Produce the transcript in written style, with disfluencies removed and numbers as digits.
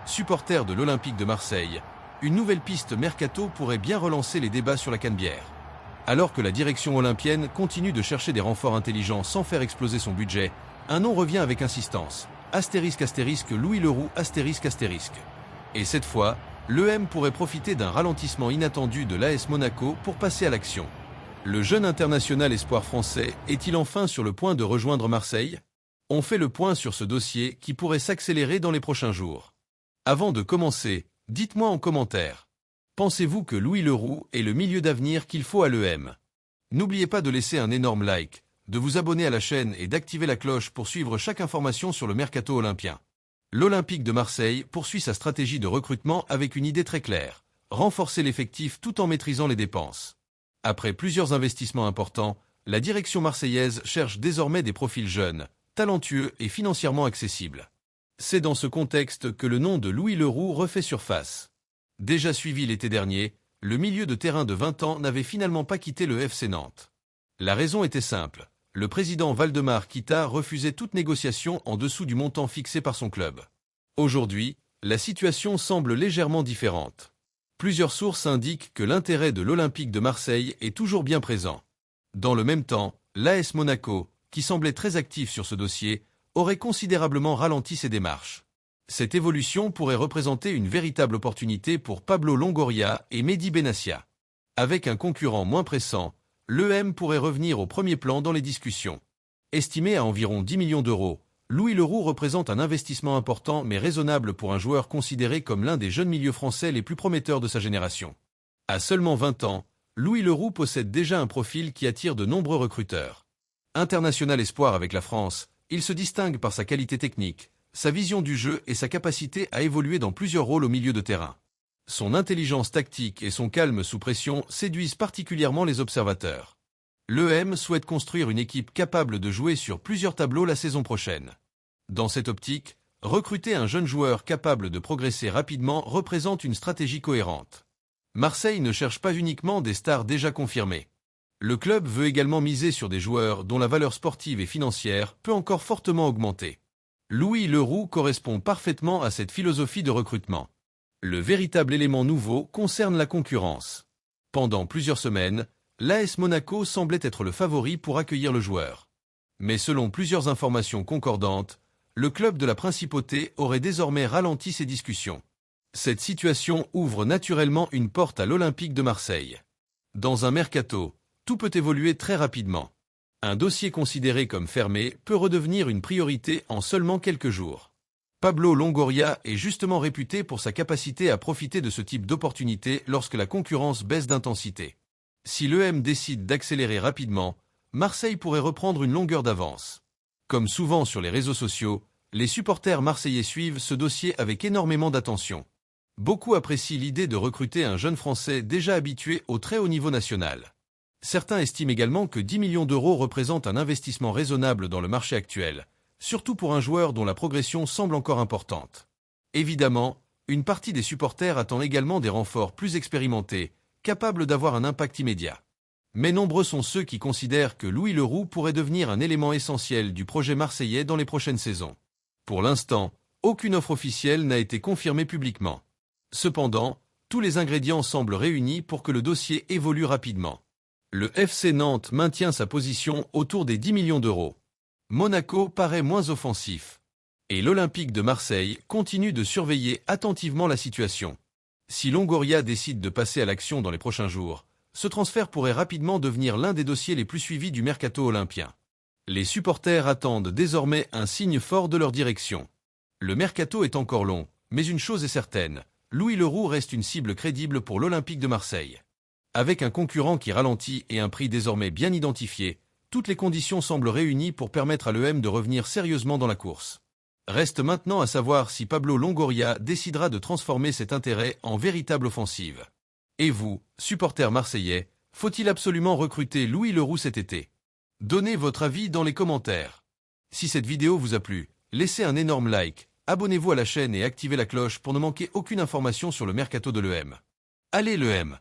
supporter de l'Olympique de Marseille, une nouvelle piste mercato pourrait bien relancer les débats sur la canebière. Alors que la direction olympienne continue de chercher des renforts intelligents sans faire exploser son budget, un nom revient avec insistance. ** Louis Leroux ***. Et cette fois, l'EM pourrait profiter d'un ralentissement inattendu de l'AS Monaco pour passer à l'action. Le jeune international espoir français est-il enfin sur le point de rejoindre Marseille? On fait le point sur ce dossier qui pourrait s'accélérer dans les prochains jours. Avant de commencer, dites-moi en commentaire. Pensez-vous que Louis Leroux est le milieu d'avenir qu'il faut à l'EM? N'oubliez pas de laisser un énorme like, de vous abonner à la chaîne et d'activer la cloche pour suivre chaque information sur le mercato olympien. L'Olympique de Marseille poursuit sa stratégie de recrutement avec une idée très claire: renforcer l'effectif tout en maîtrisant les dépenses. Après plusieurs investissements importants, la direction marseillaise cherche désormais des profils jeunes, talentueux et financièrement accessibles. C'est dans ce contexte que le nom de Louis Leroux refait surface. Déjà suivi l'été dernier, le milieu de terrain de 20 ans n'avait finalement pas quitté le FC Nantes. La raison était simple: le président Waldemar Kita refusait toute négociation en dessous du montant fixé par son club. Aujourd'hui, la situation semble légèrement différente. Plusieurs sources indiquent que l'intérêt de l'Olympique de Marseille est toujours bien présent. Dans le même temps, l'AS Monaco, qui semblait très actif sur ce dossier, aurait considérablement ralenti ses démarches. Cette évolution pourrait représenter une véritable opportunité pour Pablo Longoria et Mehdi Benassia. Avec un concurrent moins pressant, l'EM pourrait revenir au premier plan dans les discussions. Estimé à environ 10 millions d'euros, Louis Leroux représente un investissement important mais raisonnable pour un joueur considéré comme l'un des jeunes milieux français les plus prometteurs de sa génération. À seulement 20 ans, Louis Leroux possède déjà un profil qui attire de nombreux recruteurs. International espoir avec la France, il se distingue par sa qualité technique, sa vision du jeu et sa capacité à évoluer dans plusieurs rôles au milieu de terrain. Son intelligence tactique et son calme sous pression séduisent particulièrement les observateurs. L'EM souhaite construire une équipe capable de jouer sur plusieurs tableaux la saison prochaine. Dans cette optique, recruter un jeune joueur capable de progresser rapidement représente une stratégie cohérente. Marseille ne cherche pas uniquement des stars déjà confirmées. Le club veut également miser sur des joueurs dont la valeur sportive et financière peut encore fortement augmenter. Louis Leroux correspond parfaitement à cette philosophie de recrutement. Le véritable élément nouveau concerne la concurrence. Pendant plusieurs semaines, l'AS Monaco semblait être le favori pour accueillir le joueur. Mais selon plusieurs informations concordantes, le club de la Principauté aurait désormais ralenti ses discussions. Cette situation ouvre naturellement une porte à l'Olympique de Marseille. Dans un mercato, tout peut évoluer très rapidement. Un dossier considéré comme fermé peut redevenir une priorité en seulement quelques jours. Pablo Longoria est justement réputé pour sa capacité à profiter de ce type d'opportunité lorsque la concurrence baisse d'intensité. Si l'EM décide d'accélérer rapidement, Marseille pourrait reprendre une longueur d'avance. Comme souvent sur les réseaux sociaux, les supporters marseillais suivent ce dossier avec énormément d'attention. Beaucoup apprécient l'idée de recruter un jeune Français déjà habitué au très haut niveau national. Certains estiment également que 10 millions d'euros représentent un investissement raisonnable dans le marché actuel, surtout pour un joueur dont la progression semble encore importante. Évidemment, une partie des supporters attend également des renforts plus expérimentés, capables d'avoir un impact immédiat. Mais nombreux sont ceux qui considèrent que Louis Leroux pourrait devenir un élément essentiel du projet marseillais dans les prochaines saisons. Pour l'instant, aucune offre officielle n'a été confirmée publiquement. Cependant, tous les ingrédients semblent réunis pour que le dossier évolue rapidement. Le FC Nantes maintient sa position autour des 10 millions d'euros. Monaco paraît moins offensif. Et l'Olympique de Marseille continue de surveiller attentivement la situation. Si Longoria décide de passer à l'action dans les prochains jours, ce transfert pourrait rapidement devenir l'un des dossiers les plus suivis du mercato olympien. Les supporters attendent désormais un signe fort de leur direction. Le mercato est encore long, mais une chose est certaine, Louis Leroux reste une cible crédible pour l'Olympique de Marseille. Avec un concurrent qui ralentit et un prix désormais bien identifié, toutes les conditions semblent réunies pour permettre à l'EM de revenir sérieusement dans la course. Reste maintenant à savoir si Pablo Longoria décidera de transformer cet intérêt en véritable offensive. Et vous, supporters marseillais, faut-il absolument recruter Louis Leroux cet été? Donnez votre avis dans les commentaires. Si cette vidéo vous a plu, laissez un énorme like, abonnez-vous à la chaîne et activez la cloche pour ne manquer aucune information sur le mercato de l'EM. Allez l'EM!